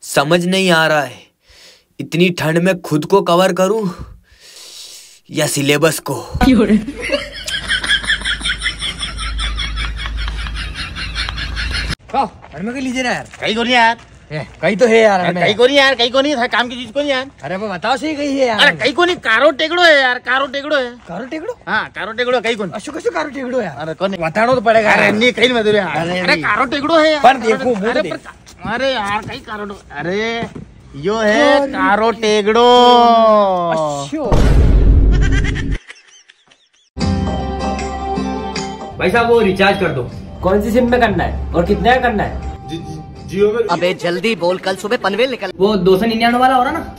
समझ नहीं आ रहा है इतनी ठंड में खुद को कवर करूं या सिलेबस को। घर में लीजिए ना यार। कहीं को नहीं यार, कहीं तो है यार। कहीं को नहीं यार, कहीं को नहीं, काम की चीज को नहीं यार। अरे वो बताओ सही कहीं है यार। अरे कहीं को नहीं, कारो टेकड़ो है यार, कारो टेकड़ो है। कारो टेकड़ो? हाँ कारो टेकड़ो कहीं को। अशोक अशोक कारो टेकड़ो यार। अरे कौन बताना तो पड़ेगा। अरे नहीं कहीं मत यार। अरे कारो टेकड़ो है पर देखो अरे यार कहीं कारो, अरे यो है कारो टेकड़ो। भाई साहब वो रिचार्ज कर दो। कौन सी सिम में करना है और कितने का करना है? जियो में। अबे जल्दी बोल, कल सुबह पनवेल निकल। वो 299 वाला हो रहा ना,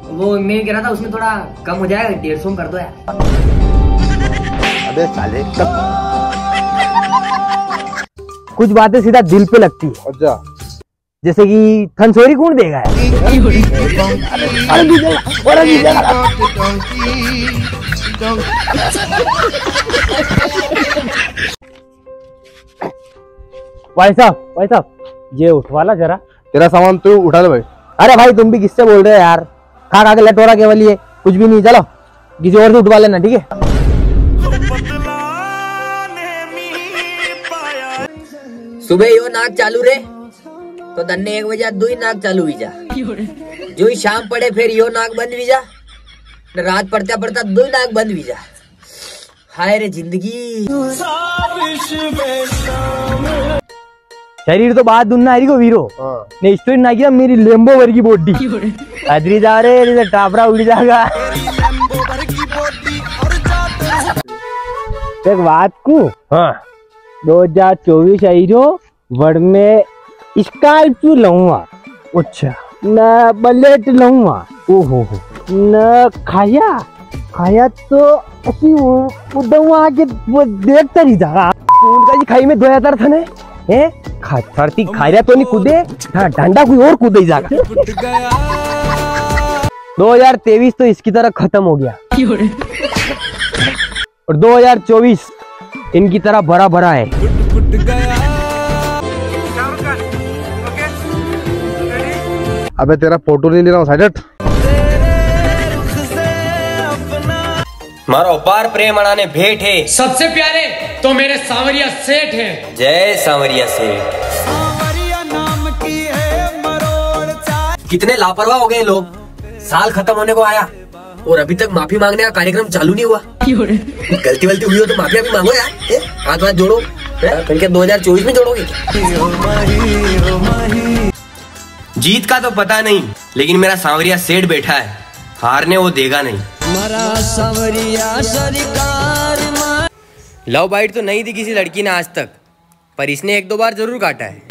वो मैं कह रहा था उसमें थोड़ा कम हो जाएगा, 150 में कर दो यार। अबे साले कुछ बातें सीधा दिल पे लगती है। अच्छा जैसे कि थनसोरी कौन देगा यार? भाई साहब ये उठवाला जरा। तेरा सामान तू उठा ले भाई। अरे भाई तुम भी किससे बोल रहे हो यार? खा खा के लट हो रहा केवल, ये कुछ भी नहीं। चलो किसी और से उठवा लेना, ठीक है? सुबह यो नाक चालू रे तो दन्ने 1 बजे दो ही नाक चालू हुई जा, जो ही शाम पड़े फिर यो नाक बंद हुई जा, रात पड़ता पड़ता दो ही नाक बंद हुई जा। हाय रे जिंदगी। शरीर तो बात दुन्ना हरी को वीरो ने स्टोरी ना किया मेरी लेम्बो वर्गी बॉडी अदरी जा रे टापरा उड़ जाएगा। एक बात को हाँ 2024 आईरो वर्ड में स्कॉर्पियो लूंगा। अच्छा न बलेट लूंगा। ओहो न खाया तो ऐसी उदवा के वो देखता नहीं था उनका जी खाई में 2000 था ने है धरती खा रहा तो नहीं कूदे। हाँ डंडा कोई और कूदे जाएगा। 2023 तो इसकी तरह खत्म हो गया और 2024 इनकी तरह भरा भरा है। अबे तेरा फोटो नहीं ले रहा हूँ, साइड हट। मारो अपार प्रेम अड़ाने भेंट है सबसे प्यारे तो मेरे सांवरिया सेठ हैं। जय सांवरिया सेठ। कितने लापरवाह हो गए लोग, साल खत्म होने को आया और अभी तक माफी मांगने का कार्यक्रम चालू नहीं हुआ। गलती वलती हुई हो तो माफी भी मांगो यार, हाथ हाथ जोड़ो। फिर क्या 2024 में जोड़ोगे? जीत का तो पता नहीं लेकिन मेरा सांवरिया सेठ बैठा है, हारने वो देगा नहीं। लव बाइट तो नहीं दी किसी लड़की ने आज तक, पर इसने 1-2 बार जरूर काटा है।